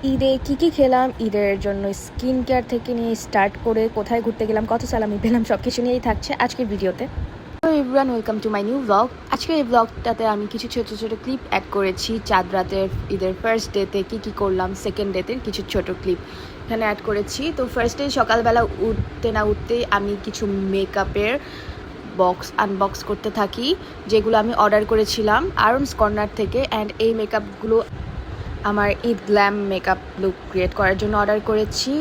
ঈদে কী খেলাম, ঈদের জন্য স্কিন কেয়ার থেকে নিয়ে স্টার্ট করে কোথায় ঘুরতে গেলাম, কত সালামি পেলাম, সব কিছু নিয়েই থাকছে আজকের ভিডিওতে। তো everyone, welcome to my new blog. আজকের এই ব্লগটাতে আমি কিছু ছোট ছোট ক্লিপ অ্যাড করেছি। চাঁদ রাতের ঈদের ফার্স্ট ডেতে কী করলাম, সেকেন্ড ডেতে কিছু ছোট ক্লিপ এখানে অ্যাড করেছি। তো ফার্স্ট ডে সকালবেলা উঠতে না উঠতেই আমি কিছু মেকআপের বক্স আনবক্স করতে থাকি, যেগুলো আমি অর্ডার করেছিলাম আরনস কর্নার থেকে। অ্যান্ড এই মেকআপগুলো আমার Eid glam makeup look create করার জন্য অর্ডার করেছি।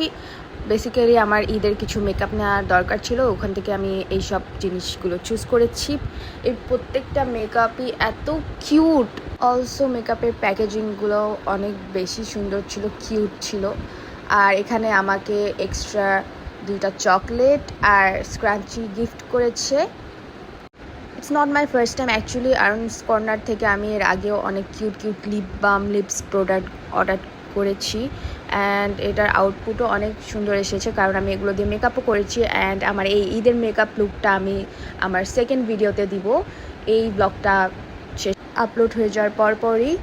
বেসিক্যালি আমার ঈদের কিছু মেকআপ নেওয়ার দরকার ছিল, ওখান থেকে আমি এই সব জিনিসগুলো চুজ করেছি। এই প্রত্যেকটা মেকআপই এত কিউট। অলসো মেকআপের প্যাকেজিংগুলো অনেক বেশি সুন্দর ছিল, কিউট ছিল। আর এখানে আমাকে এক্সট্রা 2টা চকলেট আর স্ক্রাঞ্চি গিফট করেছে। It's not my first time actually. Aarons corner থেকে আমি এর আগেও অনেক cute lip balm, lips product order করেছি। অ্যান্ড এটার আউটপুটও অনেক সুন্দর এসেছে, কারণ আমি এগুলো দিয়ে মেকআপও করেছি। অ্যান্ড আমার এই ঈদের মেকআপ লুকটা আমি আমার সেকেন্ড ভিডিওতে দিব, এই ব্লগটা আপলোড হয়ে যাওয়ার পরই।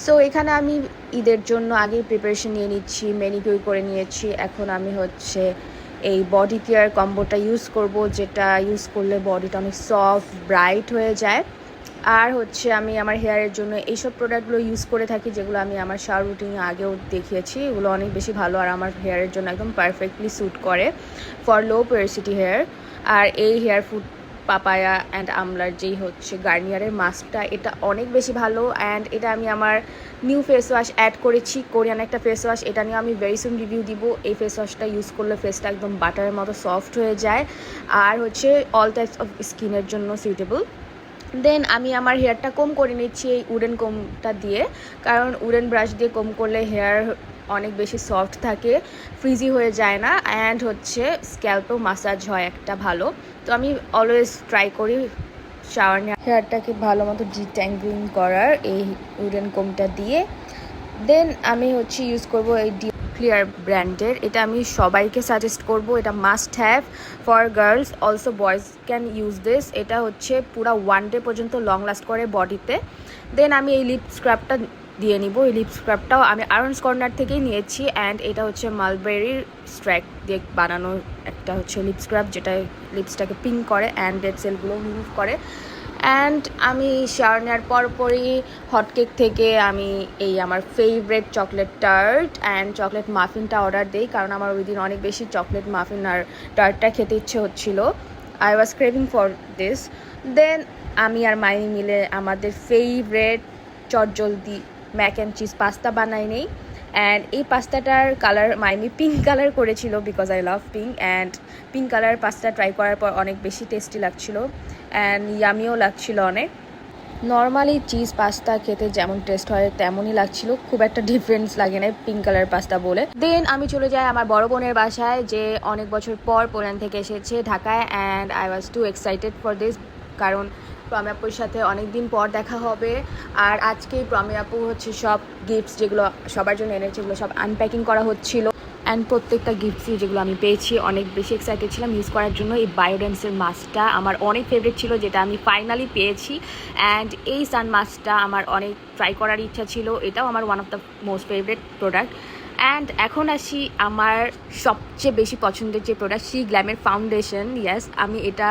সো এখানে আমি ঈদের জন্য আগেই প্রিপারেশন নিয়ে নিচ্ছি, ম্যানিকিউর করে নিয়েছি। এখন আমি এই বডি কেয়ার কম্বোটা ইউজ করব, যেটা ইউজ করলে বডিটা অনেক সফট ব্রাইট হয়ে যায়। আর আমি আমার হেয়ারের জন্য এইসব প্রোডাক্টগুলো ইউজ করে থাকি, যেগুলো আমি আমার শাওয়ার রুটিনে আগেও দেখিয়েছি। এগুলো অনেক বেশি ভালো আর আমার হেয়ারের জন্য একদম পারফেক্টলি স্যুট করে ফর লো পোরেসিটি হেয়ার। আর এই হেয়ার ফুড পাপায়া অ্যান্ড আমলার যেই গার্নিয়ারের মাস্কটা, এটা অনেক বেশি ভালো। অ্যান্ড এটা আমি আমার নিউ ফেস ওয়াশ অ্যাড করেছি, কোরিয়ান একটা ফেস ওয়াশ। এটা নিয়ে আমি ভেরি সুন রিভিউ দিব। এই ফেস ওয়াশটা ইউজ করলে ফেসটা একদম বাটারের মতো সফট হয়ে যায়, আর অল টাইপস অফ স্কিনের জন্য সুইটেবল। দেন আমি আমার হেয়ারটা কম করে নিচ্ছি এই উডেন কোমটা দিয়ে, কারণ উডেন ব্রাশ দিয়ে কম করলে হেয়ার অনেক বেশি সফট থাকে, ফ্রিজি হয়ে যায় না। অ্যান্ড স্ক্যাল্পেও মাসাজ হয় একটা ভালো। তো আমি অলওয়েজ ট্রাই করি শাওয়ার নিয়ে হেয়ারটাকে ভালো মতো ডিট্যাঙ্গলিং করার এই উডেন কোমটা দিয়ে। দেন আমি ইউজ করব এই ক্লিয়ার ব্র্যান্ডের। এটা আমি সবাইকে সাজেস্ট করব, এটা must have for girls, also boys can use this. এটা পুরো 1 ডে পর্যন্ত লং লাস্ট করে বডিতে। দেন আমি এই লিপ স্ক্রাবটা দিয়ে নিব। এই লিপ স্ক্রাবটাও আমি আরনস কর্নার থেকেই নিয়েছি। অ্যান্ড এটা মালবেরির স্ট্র্যাক দিয়ে বানানো একটা লিপ স্ক্রাব, যেটা লিপসটাকে পিঙ্ক করে অ্যান্ড ডেড সেলগুলো রিমুভ করে। অ্যান্ড আমি শাওয়ার নেওয়ার পরপরই হটকেক থেকে আমি আমার favourite chocolate tart and chocolate মাফিনটা অর্ডার দিই, কারণ আমার ওই দিন অনেক বেশি চকলেট মাফিন আর টার্টটা খেতে ইচ্ছে হচ্ছিল। I was craving for this. Then আমি আর মাইনি মিলে আমাদের ফেভারিট চটজলদি ম্যাক অ্যান্ড চিজ পাস্তা বানাই নেই। অ্যান্ড এই পাস্তাটার কালার মাইমি পিঙ্ক কালার করেছিল, because I love pink. And pink colour pasta try করার পর অনেক বেশি টেস্টি লাগছিল অ্যান্ড ইয়ামিও লাগছিল অনেক। নর্মালি চিজ পাস্তা খেতে যেমন টেস্ট হয় তেমনই লাগছিল, খুব একটা ডিফারেন্স লাগে না পিঙ্ক কালার পাস্তা বলে। দেন আমি চলে যাই আমার বড় বোনের বাসায়, যে অনেক বছর পর পোল্যান্ড থেকে এসেছে ঢাকায়। And I was too excited for this, কারণ প্রমি আপুর সাথে অনেক দিন পর দেখা হবে। আর আজকেই প্রমি আপু সব গিফটস যেগুলো সবার জন্য এনেছে, এগুলো সব আনপ্যাকিং করা হচ্ছিল। অ্যান্ড প্রত্যেকটা গিফটসই যেগুলো আমি পেয়েছি, অনেক বেশি এক্সাইটেড ছিলাম ইউজ করার জন্য। এই বায়োডেন্সের মাস্কটা আমার অনেক ফেভারিট ছিল, যেটা আমি ফাইনালি পেয়েছি। অ্যান্ড এই সান মাস্কটা আমার অনেক ট্রাই করার ইচ্ছা ছিল, এটাও আমার one of the most favourite product. And এখন আসি আমার সবচেয়ে বেশি পছন্দের যে প্রোডাক্ট, সি গ্ল্যামের ফাউন্ডেশন। ইয়েস, আমি এটা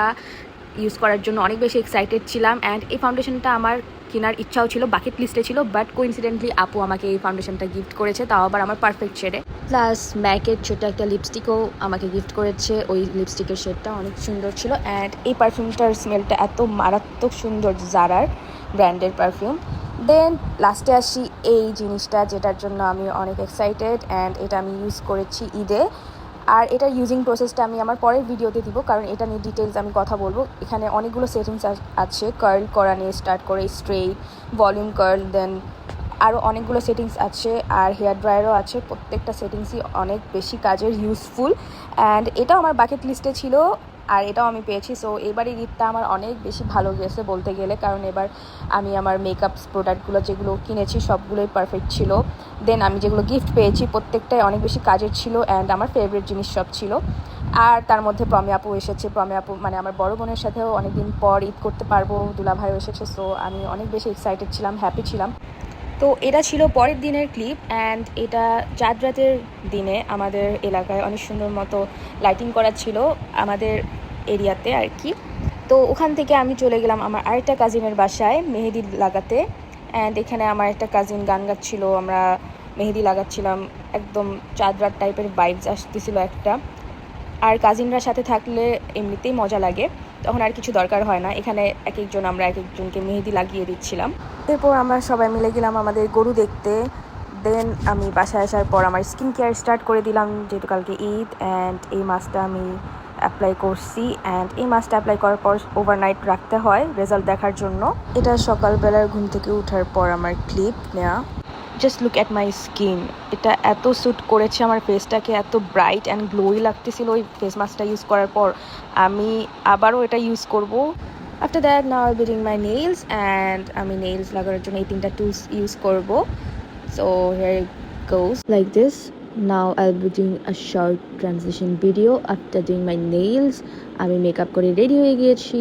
ইউজ করার জন্য অনেক বেশি এক্সাইটেড ছিলাম। অ্যান্ড এই ফাউন্ডেশনটা আমার কেনার ইচ্ছাও ছিল, বাকেট লিস্টে ছিল, বাট কোইন্সিডেন্টলি আপু আমাকে এই ফাউন্ডেশনটা গিফট করেছে, তাও আবার আমার পারফেক্ট শেডে। প্লাস ম্যাকের ছোট একটা লিপস্টিকও আমাকে গিফট করেছে, ওই লিপস্টিকের শেডটা অনেক সুন্দর ছিল। অ্যান্ড এই পারফিউমটার স্মেলটা এত মারাত্মক সুন্দর, জারার ব্র্যান্ডের পারফিউম। দেন লাস্টে আসি এই জিনিসটা, যেটার জন্য আমি অনেক এক্সাইটেড। অ্যান্ড এটা আমি ইউজ করেছি ঈদে, আর এটার ইউজিং প্রসেসটা আমি আমার পরের ভিডিওতে দিব, কারণ এটা নিয়ে ডিটেলস আমি কথা বলবো। এখানে অনেকগুলো সেটিংস আছে, কার্ল করা নিয়ে স্টার্ট করে স্ট্রেইট, ভলিউম কার্ল, দেন আরও অনেকগুলো সেটিংস আছে। আর হেয়ার ড্রায়ারও আছে, প্রত্যেকটা সেটিংসই অনেক বেশি কাজের, ইউজফুল। অ্যান্ড এটাও আমার বাকেট লিস্টে ছিল, আর এটাও আমি পেয়েছি। সো এবারের ঈদটা আমার অনেক বেশি ভালো গেছে বলতে গেলে, কারণ এবার আমি আমার মেকআপস প্রোডাক্টগুলো যেগুলো কিনেছি সবগুলোই পারফেক্ট ছিল। দেন আমি যেগুলো গিফট পেয়েছি প্রত্যেকটাই অনেক বেশি কাজের ছিল, অ্যান্ড আমার ফেভারিট জিনিস সব ছিল। আর তার মধ্যে প্রমি আপু এসেছে। প্রমি আপু মানে আমার বড় বোনের সাথেও অনেকদিন পর ঈদ করতে পারবো, দুলাভাইও এসেছে। সো আমি অনেক বেশি এক্সাইটেড ছিলাম, হ্যাপি ছিলাম। তো এটা ছিল পরের দিনের ক্লিপ অ্যান্ড এটা চাঁদ রাতের দিনে আমাদের এলাকায় অনেক সুন্দর মতো লাইটিং করা ছিল আমাদের এরিয়াতে আর কি। তো ওখান থেকে আমি চলে গেলাম আমার আরেকটা কাজিনের বাসায় মেহেদি লাগাতে। অ্যান্ড এখানে আমার একটা কাজিন গান গাচ্ছিল, আমরা মেহেদি লাগাচ্ছিলাম, একদম চাঁদ রাত টাইপের ভাইবস আসতেছিল একটা। আর কাজিনরা সাথে থাকলে এমনিতেই মজা লাগে, তখন আর কিছু দরকার হয় না, এখানে এক একজনকে মেহেদি লাগিয়ে দিচ্ছিলাম। এরপর আমরা সবাই মিলে গেলাম আমাদের গরু দেখতে। দেন আমি বাসায় আসার পর আমার স্কিন কেয়ার স্টার্ট করে দিলাম, যেহেতু কালকে ঈদ। অ্যান্ড এই মাস্কটা আমি অ্যাপ্লাই করছি, অ্যান্ড এই মাস্কটা অ্যাপ্লাই করার পর ওভারনাইট রাখতে হয় রেজাল্ট দেখার জন্য। এটা সকালবেলার ঘুম থেকে ওঠার পর আমার ক্লিপ নেওয়া। Just look at my skin, এটা এত স্যুট করেছে আমার ফেসটাকে, এত ব্রাইট অ্যান্ড গ্লোই লাগতেছিল ওই ফেস মাস্কটা ইউজ করার পর। আমি আবারও এটা ইউজ করব। After that now I be doing my nails, and আমি নেইলস লাগানোর জন্য এই 3টা টুলস ইউজ করব। So here it goes like this. Now I be doing a short transition video after doing my nails. আমি makeup করে ready হয়ে গিয়েছি।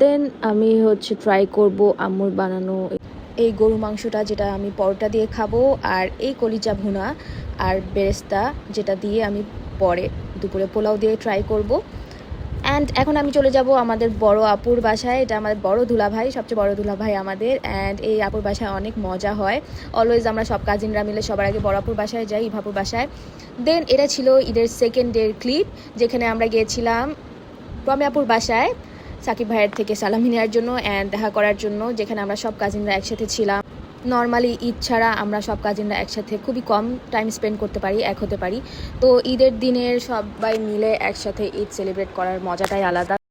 দেন আমি ট্রাই করব আম্মুর বানানো এই গরু মাংসটা, যেটা আমি পরোটা দিয়ে খাবো, আর এই কলিজা ভুনা আর বেরেস্তা, যেটা দিয়ে আমি পরে দুপুরে পোলাও দিয়ে ট্রাই করব। অ্যান্ড এখন আমি চলে যাব আমাদের বড় আপুর বাসায়। এটা আমাদের বড় দুলাভাই, সবচেয়ে বড় দুলাভাই আমাদের। অ্যান্ড এই আপুর বাসায় অনেক মজা হয়, অলওয়েজ আমরা সব কাজিনরা মিলে সবার আগে বড় আপুর বাসায় যাই, ইভাপুর বাসায়। দেন এটা ছিল ঈদের সেকেন্ড ডের ক্লিপ, যেখানে আমরা গিয়েছিলাম রমি আপুর বাসায় সাকিব ভাইয়ের থেকে সালামি নেওয়ার জন্য অ্যান্ড দেখা করার জন্য, যেখানে আমরা সব কাজিনরা একসাথে ছিলাম। নর্মালি ঈদ ছাড়া আমরা সব কাজিনরা একসাথে খুবই কম টাইম স্পেন্ড করতে পারি, এক হতে পারি। তো ঈদের দিনের সবাই মিলে একসাথে ঈদ সেলিব্রেট করার মজাটাই আলাদা।